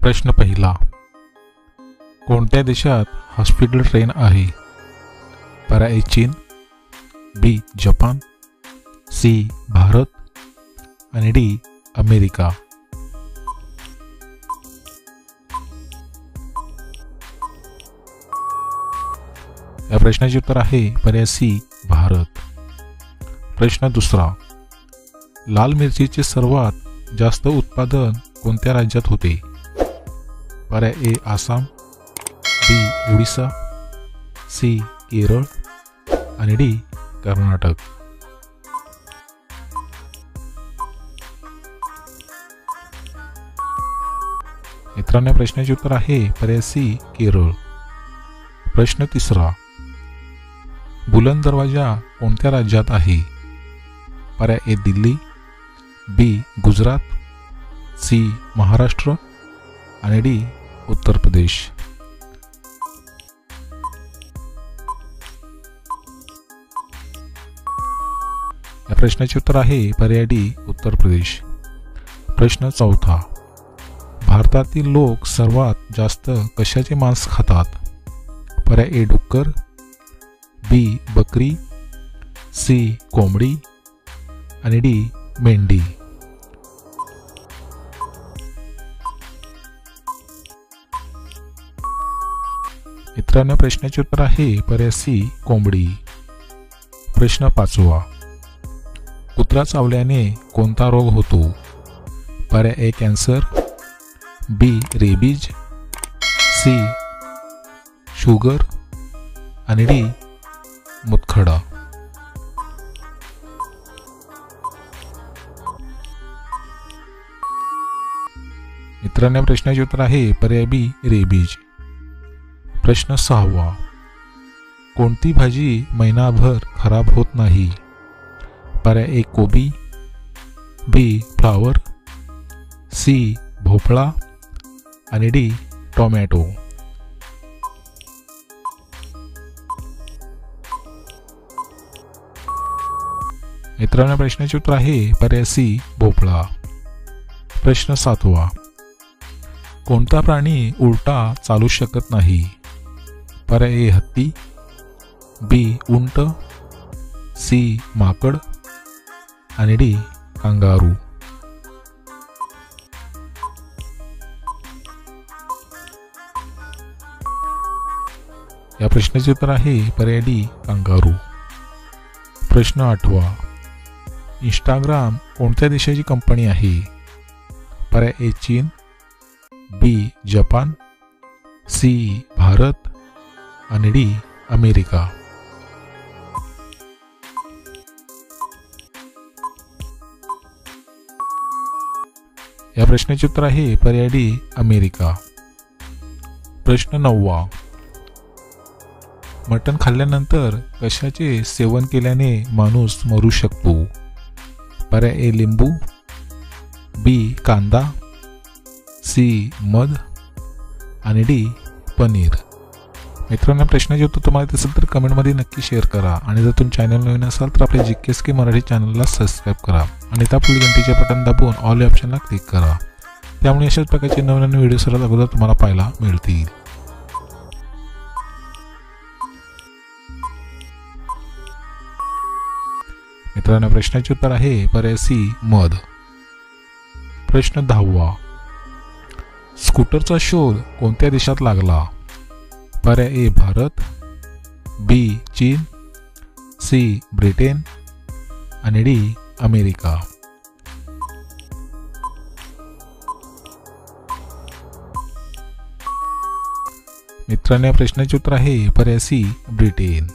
प्रश्न पहिला, कोणत्या देशात हॉस्पिटल ट्रेन आहे? पर्याय ए चीन, बी जपान, सी भारत आणि डी अमेरिका. या प्रश्नाचे उत्तर आहे पर्याय सी भारत. प्रश्न दुसरा, लाल मिरचीचे सर्वात जास्त उत्पादन कोणत्या राज्यात होते? पर्याय ए आसाम, बी ओडिसा, सी केरळ आणि डी कर्नाटक. मित्रांनो, प्रश्नाचे उत्तर आहे पर्याय सी केरळ. प्रश्न तिसरा, बुलंद दरवाजा कोणत्या राज्यात आहे? पर्याय ए दिल्ली, बी गुजरात, सी महाराष्ट्र आणि डी उत्तर प्रदेश. या प्रश्नाचे उत्तर आहे पर्याय डी उत्तर प्रदेश. प्रश्न चौथा, भारतातील लोक सर्वात जास्त कशाचे मांस खातात? पर्याय ए डुक्कर, बी बकरी, सी कोंबडी आणि डी मेंढी. मित्रांनो, प्रश्नाचे उत्तर आहे पर्याय सी कोंबडी. प्रश्न पाचवा, कुत्रा चावल्याने कोणता रोग होतो? पर्याय ए कॅन्सर, बी रेबीज, सी शुगर आणि डी मुतखडा. मित्रांनो, प्रश्नाचे उत्तर आहे पर्याय बी रेबीज. प्रश्न सहावा, कोणती भाजी महिनाभर खराब होत नाही? पर्याय ए कोबी, बी फ्लावर, सी भोपळा आणि डी टोमॅटो. मित्रांनो, प्रश्नाचे उत्तर आहे पर्याय सी भोपळा. प्रश्न सातवा, कोणता प्राणी उलटा चालू शकत नाही? पर्याय ए हत्ती, बी उंट, सी माकड आणि डी कांगारू. या प्रश्नाचे उत्तर आहे पर्याय डी कांगारू. प्रश्न आठवा, इंस्टाग्राम कोणत्या देशाची कंपनी आहे? पर्याय ए चीन, बी जपान, सी भारत आणि डी अमेरिका. या प्रश्नाचे उत्तर आहे पर्याय डी अमेरिका. प्रश्न नववा, मटण खाल्ल्यानंतर कशाचे सेवन केल्याने माणूस मरू शकतो? पर्याय ए लिंबू, बी कांदा, सी मध आणि डी पनीर. मित्रांनो, प्रश्नाचे उत्तर तुम्हाला दिसेल तर कमेंटमध्ये नक्की शेअर करा आणि जर तुम्ही चॅनल नवीन असाल तर आपल्या GKSK मराठी चॅनलला सबस्क्राईब करा आणि त्या पुढील घंटीचे बटन दाबून ऑल या ऑप्शनला क्लिक करा. त्यामुळे अशाच प्रकारचे नवीन व्हिडिओ सर्वात अगोदर तुम्हाला पाहायला मिळतील. मित्रांनो, प्रश्नाचे उत्तर आहे पर्याय सी मध. प्रश्न 10वा, स्कूटरचा शोध कोणत्या देशात लागला? पर्याय ए भारत, बी चीन, सी ब्रिटन आणि डी अमेरिका. मित्रांनो, या प्रश्नाचे उत्तर आहे पर्याय सी ब्रिटन.